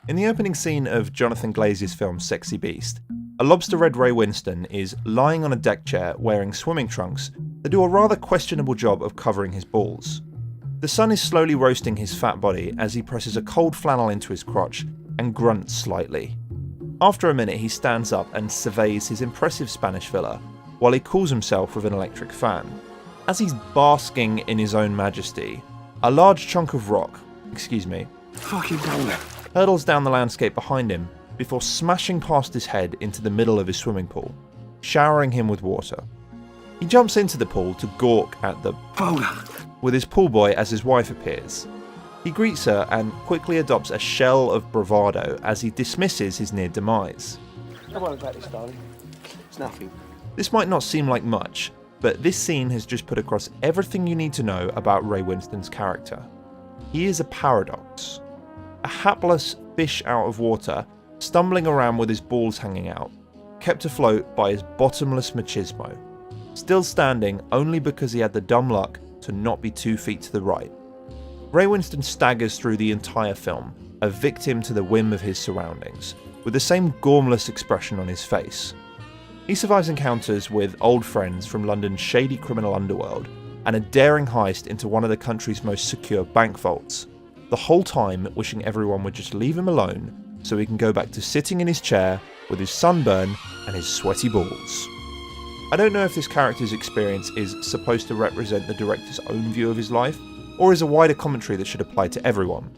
In the opening scene of Jonathan Glazer's film Sexy Beast, a lobster-red Ray Winston is lying on a deck chair wearing swimming trunks that do a rather questionable job of covering his balls. The sun is slowly roasting his fat body as he presses a cold flannel into his crotch and grunts slightly. After a minute, he stands up and surveys his impressive Spanish villa while he cools himself with an electric fan. As he's basking in his own majesty, a large chunk of rock, Fucking boulder. hurtles down the landscape behind him before smashing past his head into the middle of his swimming pool, showering him with water. He jumps into the pool to gawk at the Boulder. with his pool boy as his wife appears. He greets her and quickly adopts a shell of bravado as he dismisses his near demise. Don't worry about this, darling. It's nothing. This might not seem like much, but this scene has just put across everything you need to know about Ray Winston's character. He is a paradox. A hapless fish out of water, stumbling around with his balls hanging out, kept afloat by his bottomless machismo. Still standing only because he had the dumb luck to not be 2 feet to the right. Ray Winston staggers through the entire film, a victim to the whim of his surroundings, with the same gormless expression on his face. He survives encounters with old friends from London's shady criminal underworld and a daring heist into one of the country's most secure bank vaults, the whole time wishing everyone would just leave him alone so he can go back to sitting in his chair with his sunburn and his sweaty balls. I don't know if this character's experience is supposed to represent the director's own view of his life, or is a wider commentary that should apply to everyone,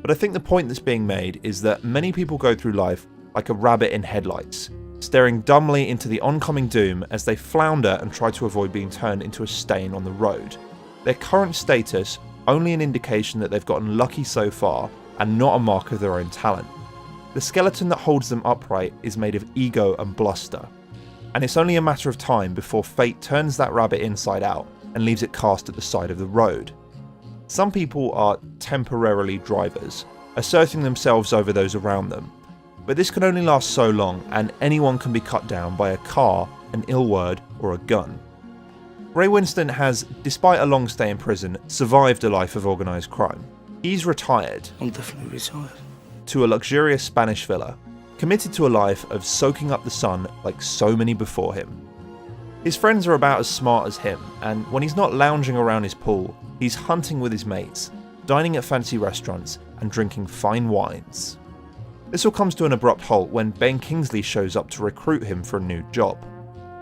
but I think the point that's being made is that many people go through life like a rabbit in headlights, staring dumbly into the oncoming doom as they flounder and try to avoid being turned into a stain on the road. Their current status only an indication that they've gotten lucky so far and not a mark of their own talent. The skeleton that holds them upright is made of ego and bluster, and it's only a matter of time before fate turns that rabbit inside out and leaves it cast at the side of the road. Some people are temporarily drivers, asserting themselves over those around them, but this can only last so long and anyone can be cut down by a car, an ill word, or a gun. Ray Winston has, despite a long stay in prison, survived a life of organised crime. He's retired. I'm definitely retired. To a luxurious Spanish villa, committed to a life of soaking up the sun like so many before him. His friends are about as smart as him, and when he's not lounging around his pool, he's hunting with his mates, dining at fancy restaurants, and drinking fine wines. This all comes to an abrupt halt when Ben Kingsley shows up to recruit him for a new job.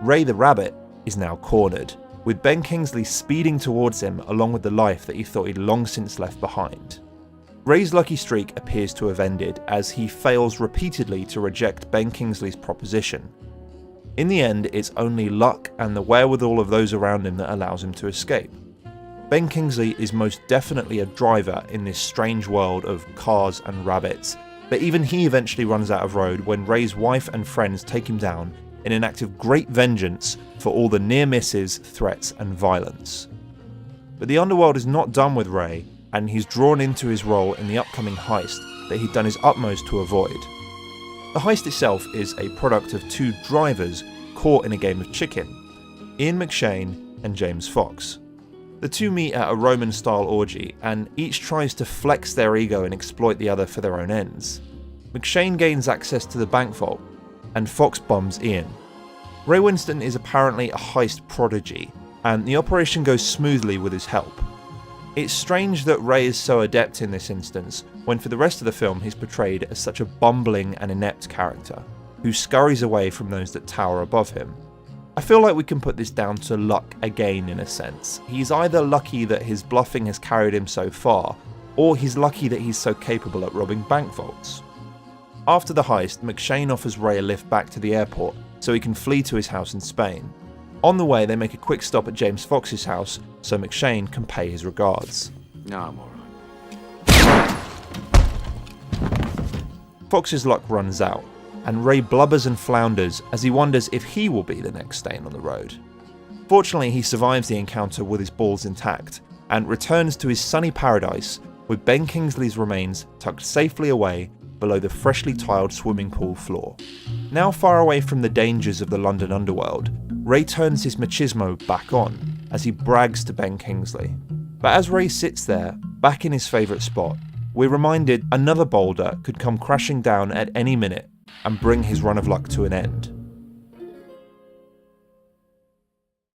Ray the Rabbit is now cornered, with Ben Kingsley speeding towards him along with the life that he thought he'd long since left behind. Ray's lucky streak appears to have ended as he fails repeatedly to reject Ben Kingsley's proposition. In the end, it's only luck and the wherewithal of those around him that allows him to escape. Ben Kingsley is most definitely a driver in this strange world of cars and rabbits, but even he eventually runs out of road when Ray's wife and friends take him down in an act of great vengeance for all the near misses, threats and violence. But the underworld is not done with Ray, and he's drawn into his role in the upcoming heist that he'd done his utmost to avoid. The heist itself is a product of two drivers caught in a game of chicken, Ian McShane and James Fox. The two meet at a Roman-style orgy, and each tries to flex their ego and exploit the other for their own ends. McShane gains access to the bank vault, and Fox bums Ian. Ray Winston is apparently a heist prodigy, and the operation goes smoothly with his help. It's strange that Ray is so adept in this instance, when for the rest of the film he's portrayed as such a bumbling and inept character, who scurries away from those that tower above him. I feel like we can put this down to luck again in a sense. He's either lucky that his bluffing has carried him so far, or he's lucky that he's so capable at robbing bank vaults. After the heist, McShane offers Ray a lift back to the airport so he can flee to his house in Spain. On the way, they make a quick stop at James Fox's house so McShane can pay his regards. No, I'm alright. Fox's luck runs out, and Ray blubbers and flounders as he wonders if he will be the next stain on the road. Fortunately, he survives the encounter with his balls intact, and returns to his sunny paradise with Ben Kingsley's remains tucked safely away below the freshly tiled swimming pool floor. Now far away from the dangers of the London underworld, Ray turns his machismo back on as he brags to Ben Kingsley. But as Ray sits there, back in his favourite spot, we're reminded another boulder could come crashing down at any minute and bring his run of luck to an end.